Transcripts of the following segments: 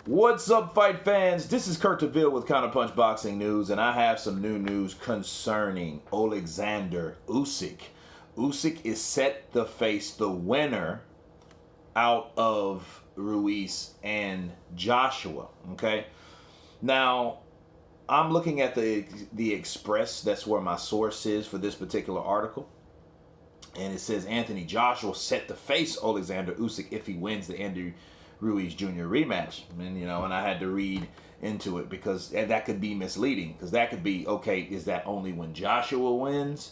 What's up, fight fans? This is Kurt DeVille with Counterpunch Boxing News, and I have some new news concerning Oleksandr Usyk. Usyk is set to face the winner out of Ruiz and Joshua, okay? Now, I'm looking at the Express. That's where my source is for this particular article. And it says Anthony Joshua set to face Oleksandr Usyk if he wins the Andy Ruiz Jr. rematch. And I had to read into it because that could be misleading. Because that could be, okay, is that only when Joshua wins?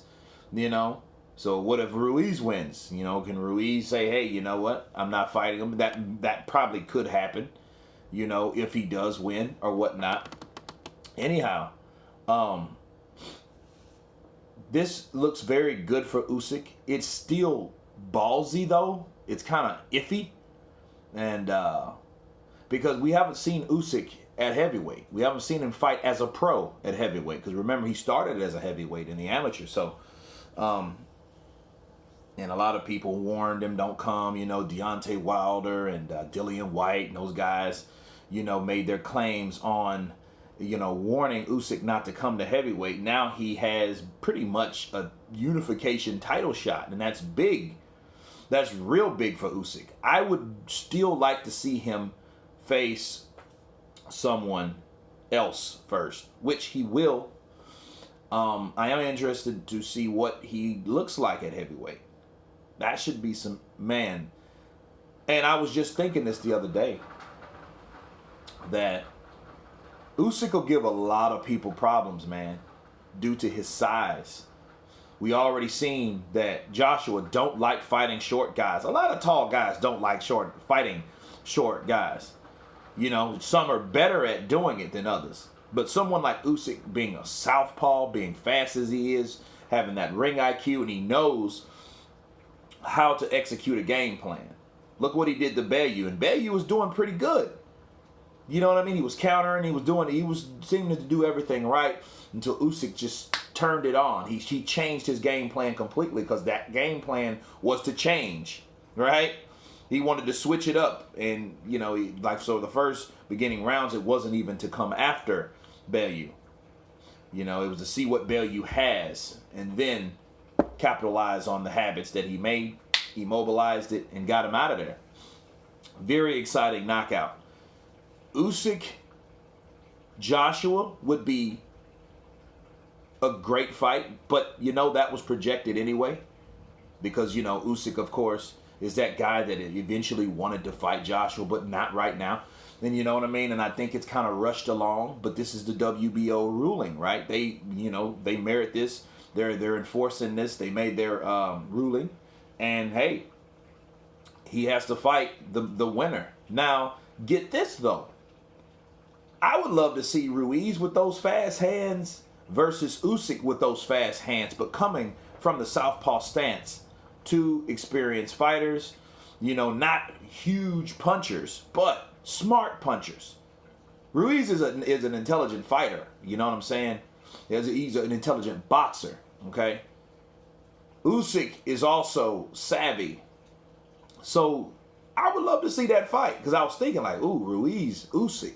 So what if Ruiz wins? Can Ruiz say, hey, you know what? I'm not fighting him. That probably could happen, if he does win or whatnot. Anyhow, this looks very good for Usyk. It's still ballsy, though. It's kind of iffy. And because we haven't seen Usyk at heavyweight. We haven't seen him fight as a pro at heavyweight. Because remember, he started as a heavyweight in the amateur. So, and a lot of people warned him, don't come. Deontay Wilder and Dillian White and those guys, made their claims on, warning Usyk not to come to heavyweight. Now he has pretty much a unification title shot. And that's big. That's real big for Usyk. I would still like to see him face someone else first, which he will. I am interested to see what he looks like at heavyweight. That should be some, man. And I was just thinking this the other day, that Usyk will give a lot of people problems, man, due to his size. We already seen that Joshua don't like fighting short guys. A lot of tall guys don't like fighting short guys. Some are better at doing it than others. But someone like Usyk, being a southpaw, being fast as he is, having that ring IQ, and he knows how to execute a game plan. Look what he did to Bellew, and Bellew was doing pretty good. You know what I mean? He was countering, he was seeming to do everything right until Usyk just turned it on. He changed his game plan completely because that game plan was to change, right? He wanted to switch it up, and so the first beginning rounds, it wasn't even to come after Bellew. It was to see what Bellew has, and then capitalize on the habits that he made, immobilized it, and got him out of there. Very exciting knockout. Usyk, Joshua would be a great fight, but that was projected anyway, because Usyk, of course, is that guy that eventually wanted to fight Joshua, but not right now. And you know what I mean? And I think it's kind of rushed along, but this is the WBO ruling, right? They merit this. They're enforcing this. They made their ruling, and hey, he has to fight the winner. Now, get this though. I would love to see Ruiz with those fast hands versus Usyk with those fast hands, but coming from the southpaw stance. Two experienced fighters, not huge punchers, but smart punchers. Ruiz is an intelligent fighter, you know what I'm saying? He's an intelligent boxer, okay? Usyk is also savvy. So I would love to see that fight, because I was thinking like, ooh, Ruiz, Usyk.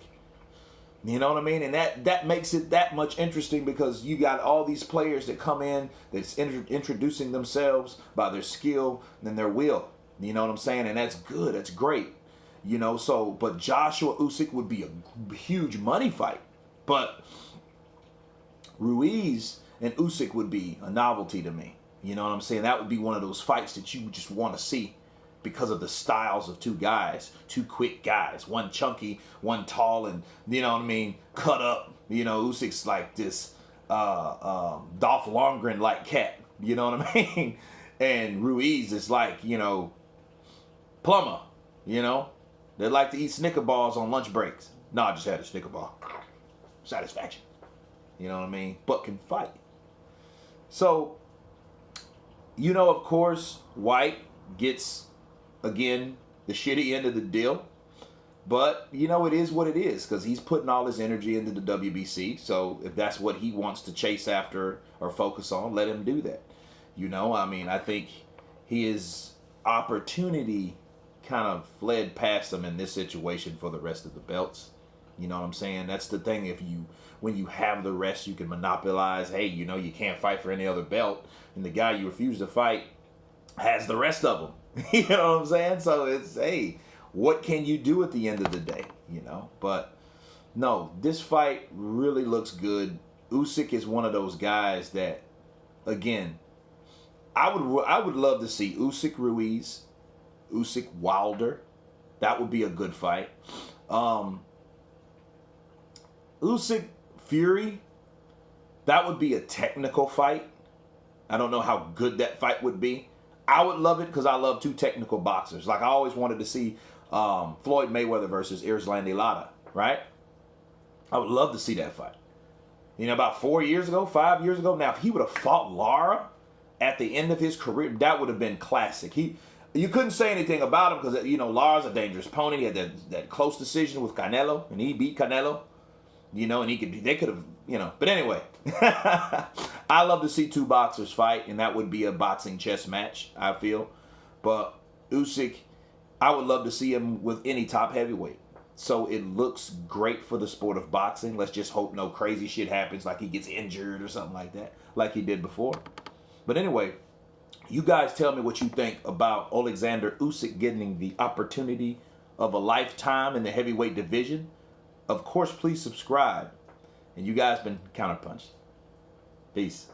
You know what I mean? And that makes it that much interesting, because you got all these players that come in that's introducing themselves by their skill and their will. You know what I'm saying? And that's good. That's great. But Joshua Usyk would be a huge money fight. But Ruiz and Usyk would be a novelty to me. You know what I'm saying? That would be one of those fights that you just want to see, because of the styles of two guys, two quick guys, one chunky, one tall, and cut up. Usyk's like this Dolph Lundgren like cat. You know what I mean? And Ruiz is like plumber. They like to eat Snicker bars on lunch breaks. No, I just had a Snicker bar. Satisfaction. You know what I mean? But can fight. So, of course, White gets, again, the shitty end of the deal. But, it is what it is, because he's putting all his energy into the WBC. So if that's what he wants to chase after or focus on, let him do that. I think his opportunity kind of fled past him in this situation for the rest of the belts. You know what I'm saying? That's the thing. When you have the rest, you can monopolize. Hey, you know, you can't fight for any other belt, and the guy you refuse to fight has the rest of them. You know what I'm saying? So it's, hey, what can you do at the end of the day? You know, but no, this fight really looks good. Usyk is one of those guys that, again, I would love to see Usyk Ruiz, Usyk Wilder. That would be a good fight. Usyk Fury, that would be a technical fight. I don't know how good that fight would be. I would love it because I love two technical boxers. Like I always wanted to see Floyd Mayweather versus Erislandy Lara, right? I would love to see that fight. You know, about 5 years ago. Now, if he would have fought Lara at the end of his career, that would have been classic. You couldn't say anything about him because, you know, Lara's a dangerous opponent. He had that close decision with Canelo, and he beat Canelo. You know, and they could have, you know. But anyway, I love to see two boxers fight, and that would be a boxing chess match, I feel. But Usyk, I would love to see him with any top heavyweight. So it looks great for the sport of boxing. Let's just hope no crazy shit happens, like he gets injured or something like that, like he did before. But anyway, you guys tell me what you think about Oleksandr Usyk getting the opportunity of a lifetime in the heavyweight division. Of course, please subscribe. And you guys been counterpunched. Peace.